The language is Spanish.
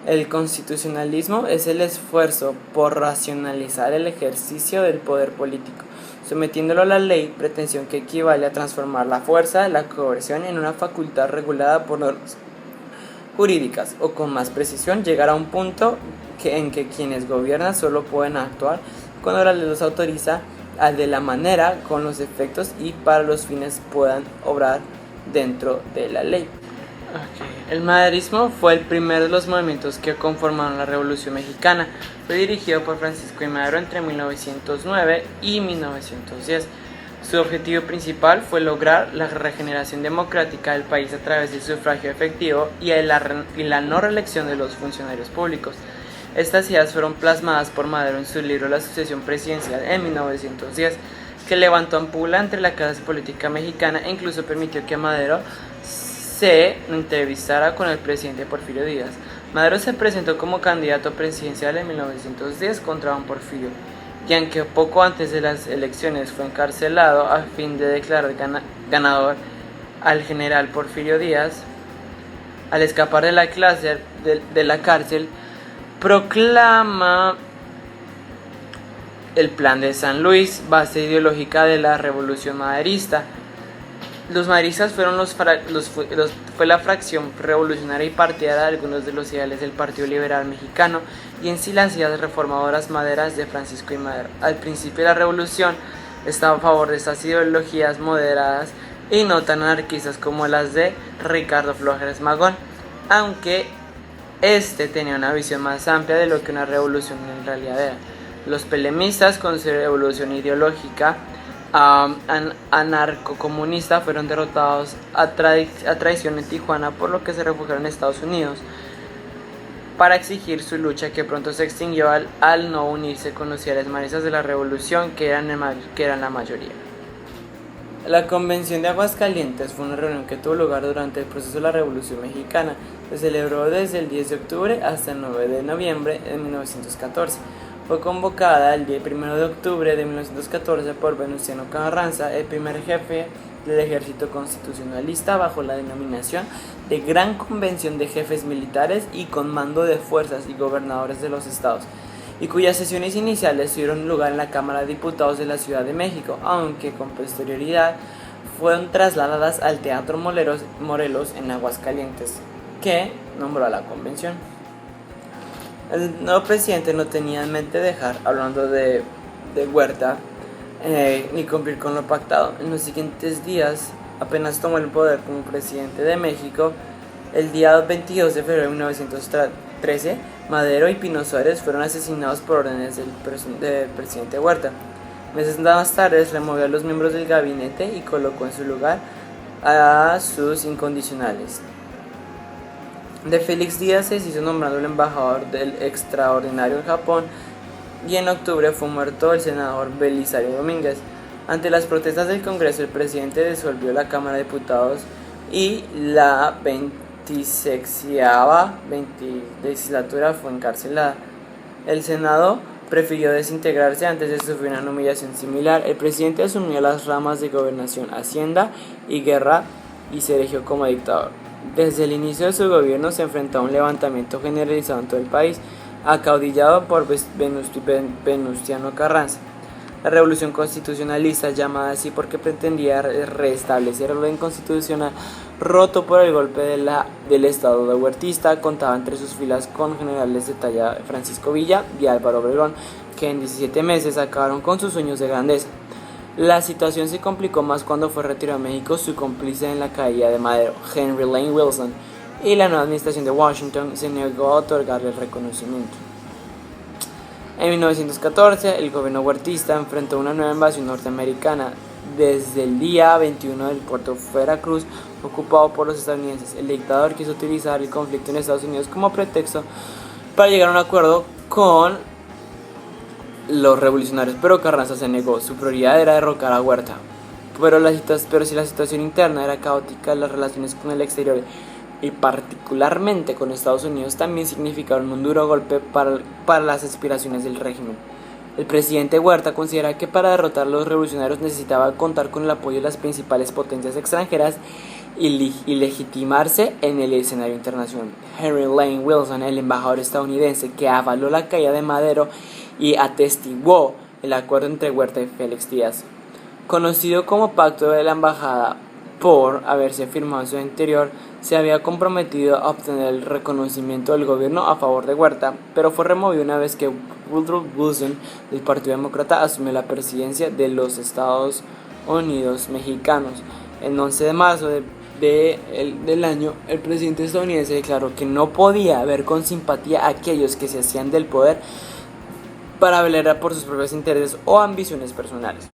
El constitucionalismo es el esfuerzo por racionalizar el ejercicio del poder político, sometiéndolo a la ley, pretensión que equivale a transformar la fuerza de la coerción en una facultad regulada por normas jurídicas, o con más precisión, llegar a un punto en que quienes gobiernan solo pueden actuar cuando la ley los autoriza de la manera, con los efectos y para los fines puedan obrar dentro de la ley. El maderismo fue el primero de los movimientos que conformaron la Revolución Mexicana. Fue dirigido por Francisco I. Madero entre 1909 y 1910. Su objetivo principal fue lograr la regeneración democrática del país a través del sufragio efectivo y la no reelección de los funcionarios públicos. Estas ideas fueron plasmadas por Madero en su libro La sucesión presidencial en 1910, que levantó ampula entre la clase política mexicana e incluso permitió que Madero se entrevistara con el presidente Porfirio Díaz. Madero se presentó como candidato presidencial en 1910 contra don Porfirio, y aunque poco antes de las elecciones fue encarcelado a fin de declarar ganador al general Porfirio Díaz, al escapar de la cárcel, proclama el Plan de San Luis, base ideológica de la revolución maderista. Los maderistas fue la fracción revolucionaria y partidaria de algunos de los ideales del Partido Liberal Mexicano y en sí las ideas reformadoras maderas de Francisco I. Madero. Al principio de la revolución estaba a favor de estas ideologías moderadas y no tan anarquistas como las de Ricardo Flores Magón, aunque este tenía una visión más amplia de lo que una revolución en realidad era. Los pelemistas, con su revolución ideológica anarcocomunista, fueron derrotados a traición en Tijuana, por lo que se refugiaron en Estados Unidos para exigir su lucha, que pronto se extinguió al no unirse con los ideales maderistas de la revolución, que eran la mayoría. La Convención de Aguascalientes fue una reunión que tuvo lugar durante el proceso de la Revolución Mexicana. Se celebró desde el 10 de octubre hasta el 9 de noviembre de 1914. Fue convocada el 1 de octubre de 1914 por Venustiano Carranza, el primer jefe del ejército constitucionalista, bajo la denominación de Gran Convención de Jefes Militares y con mando de fuerzas y gobernadores de los estados, y cuyas sesiones iniciales tuvieron lugar en la Cámara de Diputados de la Ciudad de México, aunque con posterioridad fueron trasladadas al Teatro Morelos en Aguascalientes, que nombró a la convención. El nuevo presidente no tenía en mente dejar, hablando de Huerta, ni cumplir con lo pactado. En los siguientes días, apenas tomó el poder como presidente de México, el día 22 de febrero de 1913, Madero y Pino Suárez fueron asesinados por órdenes del presidente Huerta. Meses más tarde removió a los miembros del gabinete y colocó en su lugar a sus incondicionales. De Félix Díaz se hizo nombrado el embajador del extraordinario en Japón, y en octubre fue muerto el senador Belisario Domínguez. Ante las protestas del Congreso, el presidente disolvió la Cámara de Diputados y la 26ª legislatura fue encarcelada. El Senado prefirió desintegrarse antes de sufrir una humillación similar. El presidente asumió las ramas de Gobernación, Hacienda y Guerra y se erigió como dictador. Desde el inicio de su gobierno se enfrentó a un levantamiento generalizado en todo el país, acaudillado por Venustiano Carranza. La revolución constitucionalista, llamada así porque pretendía restablecer el orden constitucional roto por el golpe del Estado de huertista, contaba entre sus filas con generales de talla Francisco Villa y Álvaro Obregón, que en 17 meses acabaron con sus sueños de grandeza. La situación se complicó más cuando fue retirado a México su cómplice en la caída de Madero, Henry Lane Wilson, y la nueva administración de Washington se negó a otorgarle el reconocimiento. En 1914, el gobierno huertista enfrentó una nueva invasión norteamericana. Desde el día 21 del puerto Veracruz, ocupado por los estadounidenses, el dictador quiso utilizar el conflicto en Estados Unidos como pretexto para llegar a un acuerdo con los revolucionarios, pero Carranza se negó. Su prioridad era derrocar a Huerta, pero si la situación interna era caótica, las relaciones con el exterior y particularmente con Estados Unidos también significaron un duro golpe para las aspiraciones del régimen. El presidente Huerta considera que para derrotar a los revolucionarios necesitaba contar con el apoyo de las principales potencias extranjeras y legitimarse en el escenario internacional. Henry Lane Wilson, el embajador estadounidense que avaló la caída de Madero y atestiguó el acuerdo entre Huerta y Félix Díaz, conocido como Pacto de la Embajada por haberse firmado en su interior, se había comprometido a obtener el reconocimiento del gobierno a favor de Huerta, pero fue removido una vez que Woodrow Wilson del Partido Demócrata asumió la presidencia de los Estados Unidos mexicanos. El 11 de marzo del año, el presidente estadounidense declaró que no podía ver con simpatía a aquellos que se hacían del poder para velar por sus propios intereses o ambiciones personales.